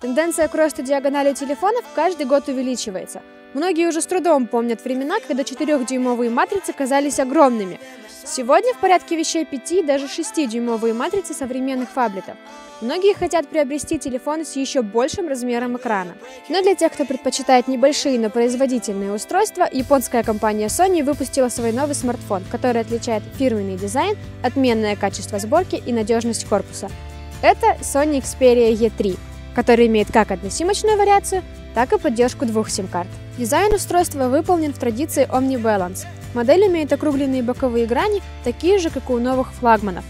Тенденция к росту диагонали телефонов каждый год увеличивается. Многие уже с трудом помнят времена, когда 4-дюймовые матрицы казались огромными. Сегодня в порядке вещей 5 и даже 6-дюймовые матрицы современных фаблетов. Многие хотят приобрести телефоны с еще большим размером экрана. Но для тех, кто предпочитает небольшие, но производительные устройства, японская компания Sony выпустила свой новый смартфон, который отличает фирменный дизайн, отменное качество сборки и надежность корпуса. Это Sony Xperia E3, который имеет как односимочную вариацию, так и поддержку 2 сим-карт. Дизайн устройства выполнен в традиции Omni Balance. Модель имеет округленные боковые грани, такие же, как и у новых флагманов.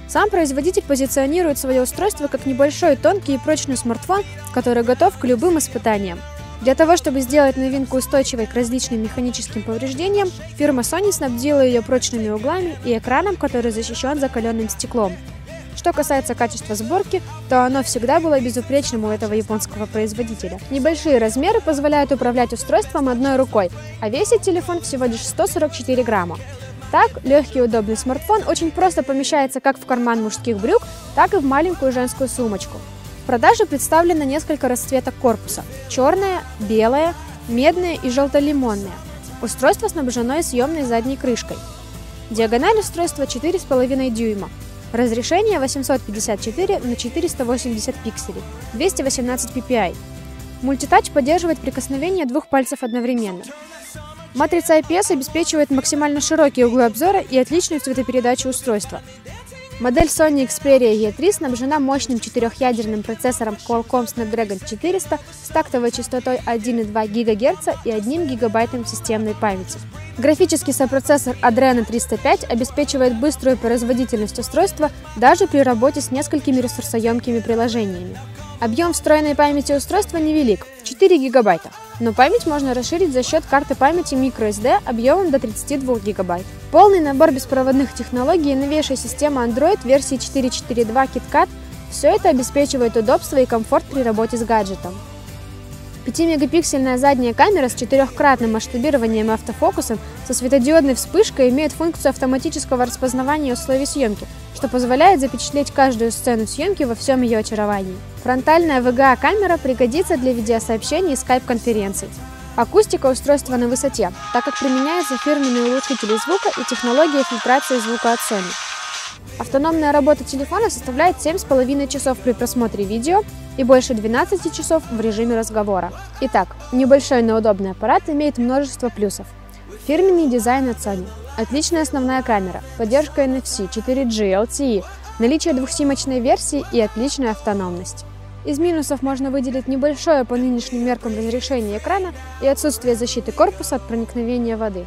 Сам производитель позиционирует свое устройство как небольшой, тонкий и прочный смартфон, который готов к любым испытаниям. Для того, чтобы сделать новинку устойчивой к различным механическим повреждениям, фирма Sony снабдила ее прочными углами и экраном, который защищен закаленным стеклом. Что касается качества сборки, то оно всегда было безупречным у этого японского производителя. Небольшие размеры позволяют управлять устройством одной рукой, а весит телефон всего лишь 144 грамма. Так, легкий и удобный смартфон очень просто помещается как в карман мужских брюк, так и в маленькую женскую сумочку. В продаже представлено несколько расцветок корпуса – черное, белое, медное и желто-лимонное. Устройство снабжено съемной задней крышкой. Диагональ устройства 4,5 дюйма. Разрешение 854 на 480 пикселей, 218 ppi. Мультитач поддерживает прикосновение 2 пальцев одновременно. Матрица IPS обеспечивает максимально широкие углы обзора и отличную цветопередачу устройства. Модель Sony Xperia E3 снабжена мощным 4-ядерным процессором Qualcomm Snapdragon 400 с тактовой частотой 1,2 ГГц и 1 ГБ системной памяти. Графический сопроцессор Adreno 305 обеспечивает быструю производительность устройства даже при работе с несколькими ресурсоемкими приложениями. Объем встроенной памяти устройства невелик – 4 ГБ, но память можно расширить за счет карты памяти microSD объемом до 32 ГБ. Полный набор беспроводных технологий и новейшая система Android версии 4.4.2 KitKat – все это обеспечивает удобство и комфорт при работе с гаджетом. 5-мегапиксельная задняя камера с 4-кратным масштабированием и автофокусом со светодиодной вспышкой имеет функцию автоматического распознавания условий съемки, что позволяет запечатлеть каждую сцену съемки во всем ее очаровании. Фронтальная VGA-камера пригодится для видеосообщений и скайп-конференций. Акустика устройства на высоте, так как применяются фирменные улучшители звука и технология фильтрации звука от Sony. Автономная работа телефона составляет 7,5 часов при просмотре видео и больше 12 часов в режиме разговора. Итак, небольшой, но удобный аппарат имеет множество плюсов. Фирменный дизайн от Sony, отличная основная камера, поддержка NFC, 4G, LTE, наличие 2-симочной версии и отличная автономность. Из минусов можно выделить небольшое по нынешним меркам разрешение экрана и отсутствие защиты корпуса от проникновения воды.